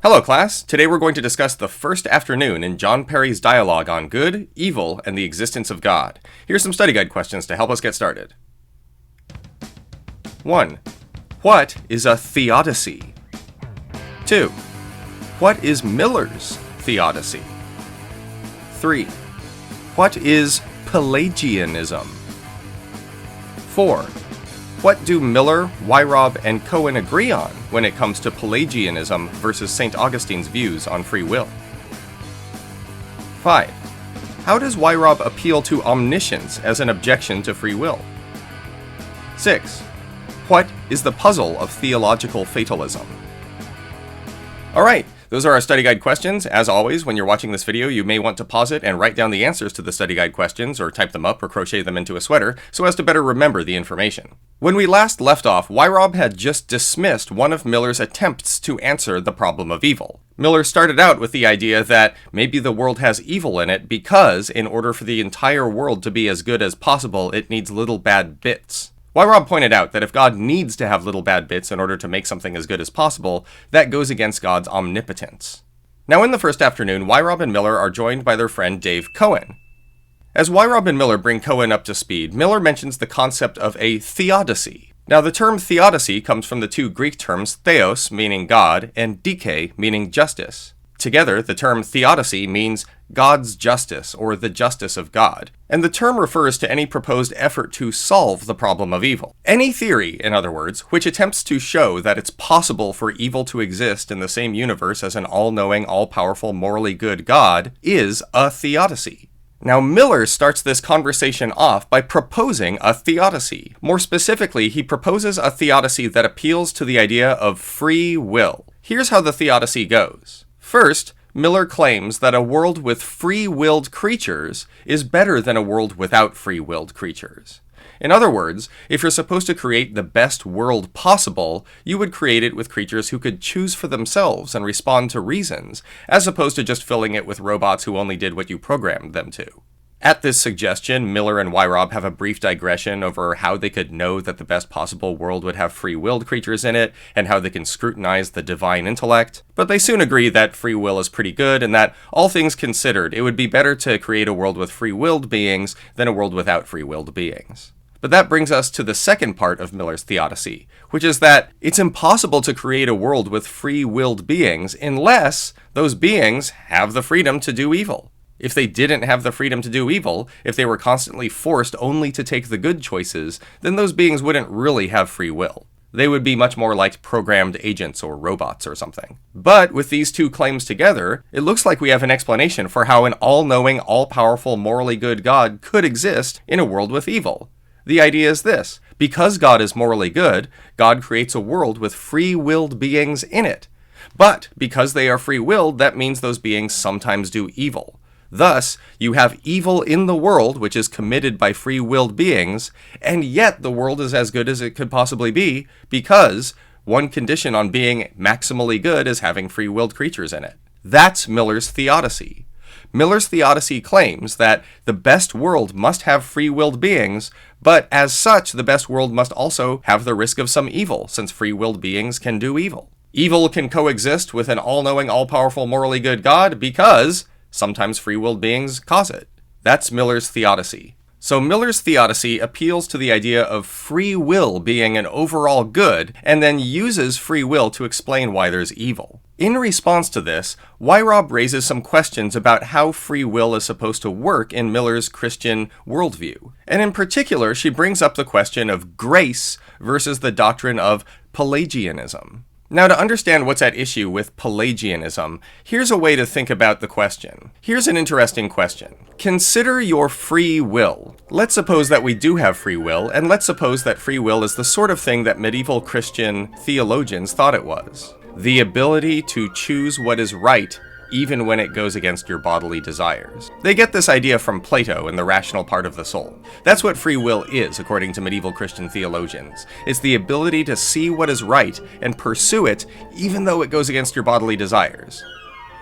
Hello class, today we're going to discuss the first afternoon in John Perry's dialogue on good, evil, and the existence of God. Here's some study guide questions to help us get started. 1. What is a theodicy? 2. What is Miller's theodicy? 3. What is Pelagianism? 4. What do Miller, Weirob, and Cohen agree on when it comes to Pelagianism versus St. Augustine's views on free will? 5. How does Weirob appeal to omniscience as an objection to free will? 6. What is the puzzle of theological fatalism? Alright, those are our study guide questions. As always, when you're watching this video, you may want to pause it and write down the answers to the study guide questions, or type them up or crochet them into a sweater, so as to better remember the information. When we last left off, Weirob had just dismissed one of Miller's attempts to answer the problem of evil. Miller started out with the idea that maybe the world has evil in it because, in order for the entire world to be as good as possible, it needs little bad bits. Weirob pointed out that if God needs to have little bad bits in order to make something as good as possible, that goes against God's omnipotence. Now in the first afternoon, Weirob and Miller are joined by their friend Dave Cohen. As Weirob and Miller bring Cohen up to speed, Miller mentions the concept of a theodicy. Now the term theodicy comes from the two Greek terms theos, meaning God, and dike, meaning justice. Together, the term theodicy means God's justice, or the justice of God, and the term refers to any proposed effort to solve the problem of evil. Any theory, in other words, which attempts to show that it's possible for evil to exist in the same universe as an all-knowing, all-powerful, morally good God, is a theodicy. Now, Miller starts this conversation off by proposing a theodicy. More specifically, he proposes a theodicy that appeals to the idea of free will. Here's how the theodicy goes. First, Miller claims that a world with free-willed creatures is better than a world without free-willed creatures. In other words, if you're supposed to create the best world possible, you would create it with creatures who could choose for themselves and respond to reasons, as opposed to just filling it with robots who only did what you programmed them to. At this suggestion, Miller and Weirob have a brief digression over how they could know that the best possible world would have free-willed creatures in it, and how they can scrutinize the divine intellect, but they soon agree that free will is pretty good, and that, all things considered, it would be better to create a world with free-willed beings than a world without free-willed beings. But that brings us to the second part of Miller's theodicy, which is that it's impossible to create a world with free-willed beings unless those beings have the freedom to do evil. If they didn't have the freedom to do evil, if they were constantly forced only to take the good choices, then those beings wouldn't really have free will. They would be much more like programmed agents or robots or something. But with these two claims together, it looks like we have an explanation for how an all-knowing, all-powerful, morally good God could exist in a world with evil. The idea is this: because God is morally good, God creates a world with free-willed beings in it. But because they are free-willed, that means those beings sometimes do evil. Thus, you have evil in the world, which is committed by free-willed beings, and yet the world is as good as it could possibly be, because one condition on being maximally good is having free-willed creatures in it. That's Miller's theodicy. Miller's theodicy claims that the best world must have free-willed beings, but as such, the best world must also have the risk of some evil, since free-willed beings can do evil. Evil can coexist with an all-knowing, all-powerful, morally good God because sometimes free-willed beings cause it. That's Miller's theodicy. So Miller's theodicy appeals to the idea of free will being an overall good, and then uses free will to explain why there's evil. In response to this, Weirob raises some questions about how free will is supposed to work in Miller's Christian worldview. And in particular, she brings up the question of grace versus the doctrine of Pelagianism. Now, to understand what's at issue with Pelagianism, here's a way to think about the question. Here's an interesting question. Consider your free will. Let's suppose that we do have free will, and let's suppose that free will is the sort of thing that medieval Christian theologians thought it was. The ability to choose what is right even when it goes against your bodily desires. They get this idea from Plato in The Rational Part of the Soul. That's what free will is, according to medieval Christian theologians. It's the ability to see what is right and pursue it, even though it goes against your bodily desires.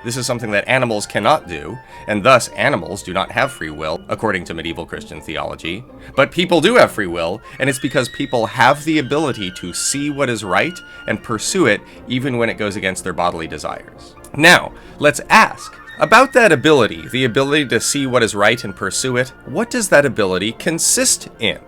This is something that animals cannot do, and thus animals do not have free will, according to medieval Christian theology. But people do have free will, and it's because people have the ability to see what is right and pursue it even when it goes against their bodily desires. Now, let's ask, about that ability, the ability to see what is right and pursue it, what does that ability consist in?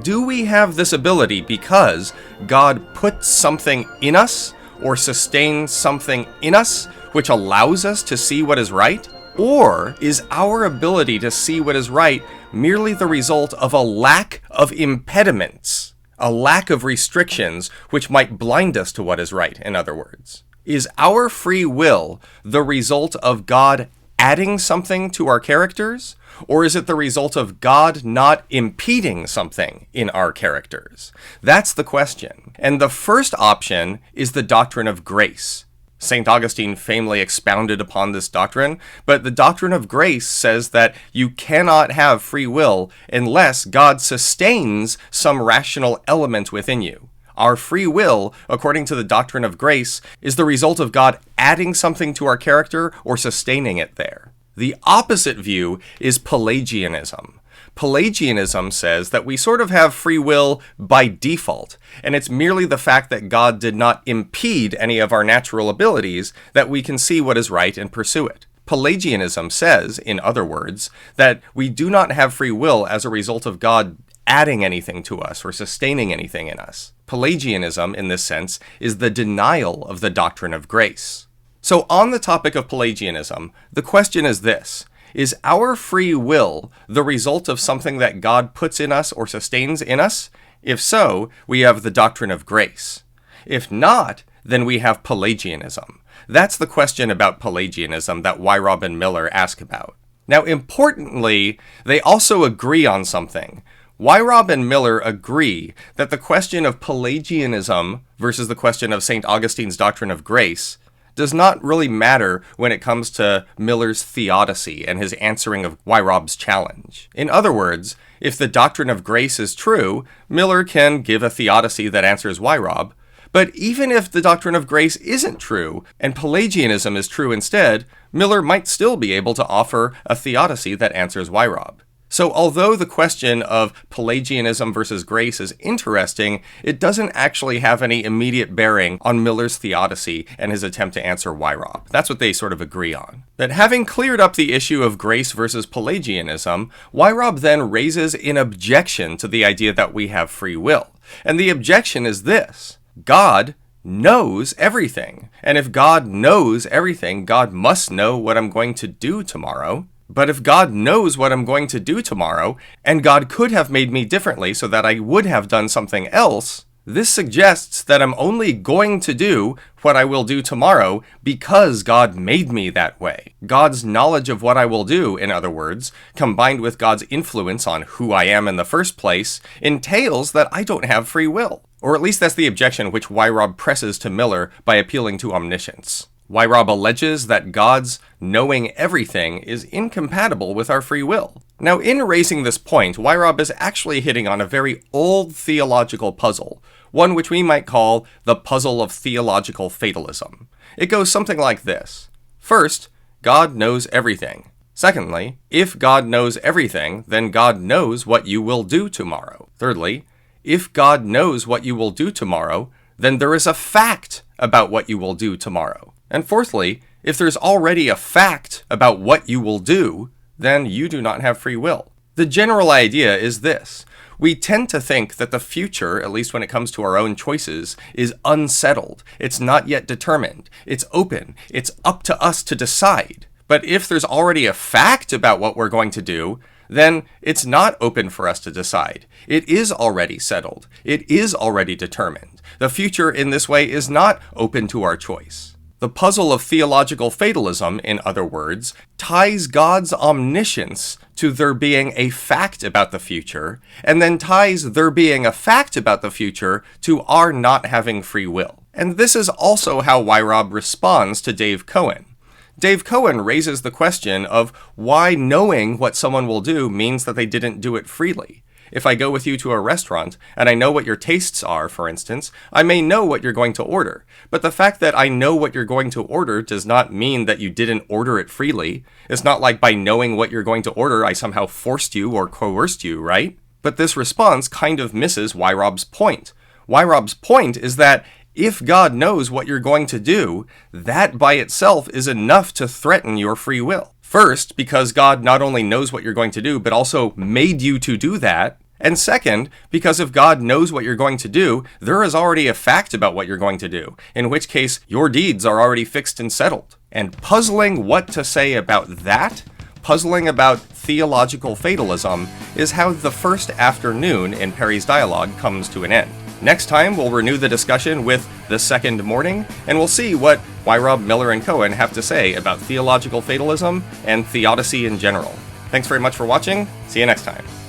Do we have this ability because God puts something in us or sustains something in us which allows us to see what is right? Or is our ability to see what is right merely the result of a lack of impediments, a lack of restrictions which might blind us to what is right, in other words? Is our free will the result of God adding something to our characters? Or is it the result of God not impeding something in our characters? That's the question. And the first option is the doctrine of grace. St. Augustine famously expounded upon this doctrine, but the doctrine of grace says that you cannot have free will unless God sustains some rational element within you. Our free will, according to the doctrine of grace, is the result of God adding something to our character or sustaining it there. The opposite view is Pelagianism. Pelagianism says that we sort of have free will by default, and it's merely the fact that God did not impede any of our natural abilities that we can see what is right and pursue it. Pelagianism says, in other words, that we do not have free will as a result of God adding anything to us or sustaining anything in us. Pelagianism, in this sense, is the denial of the doctrine of grace. So on the topic of Pelagianism, the question is this: is our free will the result of something that God puts in us or sustains in us? If so, we have the doctrine of grace. If not, then we have Pelagianism. That's the question about Pelagianism that Weirob and Miller ask about. Now, importantly, they also agree on something. Weirob and Miller agree that the question of Pelagianism versus the question of St. Augustine's doctrine of grace does not really matter when it comes to Miller's theodicy and his answering of Weirob's challenge. In other words, if the doctrine of grace is true, Miller can give a theodicy that answers Weirob. But even if the doctrine of grace isn't true, and Pelagianism is true instead, Miller might still be able to offer a theodicy that answers Weirob. So although the question of Pelagianism versus grace is interesting, it doesn't actually have any immediate bearing on Miller's theodicy and his attempt to answer Weirob. That's what they sort of agree on. But having cleared up the issue of grace versus Pelagianism, Weirob then raises an objection to the idea that we have free will. And the objection is this: God knows everything. And if God knows everything, God must know what I'm going to do tomorrow. But if God knows what I'm going to do tomorrow, and God could have made me differently so that I would have done something else, this suggests that I'm only going to do what I will do tomorrow because God made me that way. God's knowledge of what I will do, in other words, combined with God's influence on who I am in the first place, entails that I don't have free will. Or at least that's the objection which Weirob presses to Miller by appealing to omniscience. Weirob alleges that God's knowing everything is incompatible with our free will. Now, in raising this point, Weirob is actually hitting on a very old theological puzzle, one which we might call the puzzle of theological fatalism. It goes something like this. First, God knows everything. Secondly, if God knows everything, then God knows what you will do tomorrow. Thirdly, if God knows what you will do tomorrow, then there is a fact about what you will do tomorrow. And fourthly, if there's already a fact about what you will do, then you do not have free will. The general idea is this. We tend to think that the future, at least when it comes to our own choices, is unsettled. It's not yet determined. It's open. It's up to us to decide. But if there's already a fact about what we're going to do, then it's not open for us to decide. It is already settled. It is already determined. The future in this way is not open to our choice. The puzzle of theological fatalism, in other words, ties God's omniscience to there being a fact about the future, and then ties there being a fact about the future to our not having free will. And this is also how Weirob responds to Dave Cohen. Dave Cohen raises the question of why knowing what someone will do means that they didn't do it freely. If I go with you to a restaurant, and I know what your tastes are, for instance, I may know what you're going to order. But the fact that I know what you're going to order does not mean that you didn't order it freely. It's not like by knowing what you're going to order, I somehow forced you or coerced you, right? But this response kind of misses Weirob's point. Weirob's point is that if God knows what you're going to do, that by itself is enough to threaten your free will. First, because God not only knows what you're going to do, but also made you to do that. And second, because if God knows what you're going to do, there is already a fact about what you're going to do, in which case your deeds are already fixed and settled. And puzzling what to say about that, puzzling about theological fatalism, is how the first afternoon in Perry's dialogue comes to an end. Next time, we'll renew the discussion with the second morning, and we'll see what Weirob, Miller, and Cohen have to say about theological fatalism and theodicy in general. Thanks very much for watching. See you next time.